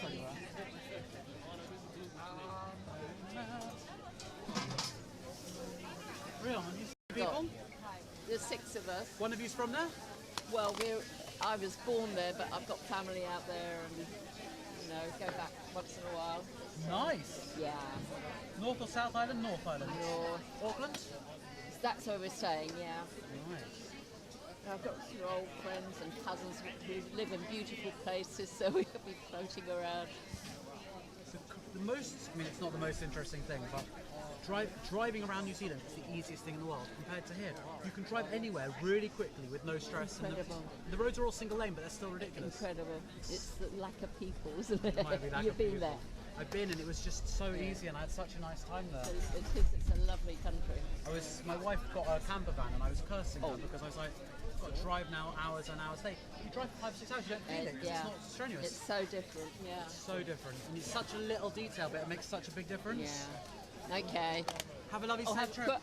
tell you that. Real, and you people? There's 6 of us. One of you's from there? Well, I was born there, but I've got family out there, and go back once in a while. Nice. Yeah. North or South Island? North Island. North. Auckland? That's where we're staying. Yeah. Nice. I've got some old friends and cousins who live in beautiful places, so we could be floating around. So it's not the most interesting thing, but driving around New Zealand is the easiest thing in the world compared to here. You can drive anywhere really quickly with no stress. Incredible. And the roads are all single lane, but they're still ridiculous. Incredible. It's the lack of people, isn't it? It might be lack You've of been people. there. I've been, and it was just so easy, and I had such a nice time there. It's a lovely country. My wife got a camper van, and I was cursing her because I was like, I've got to drive now hours and hours late. You drive for 5 or 6 hours, you don't feel it because it's not strenuous. It's so different, yeah. It's so different, and it's such a little detail, but it makes such a big difference. Yeah. Okay. Have a lovely safe trip.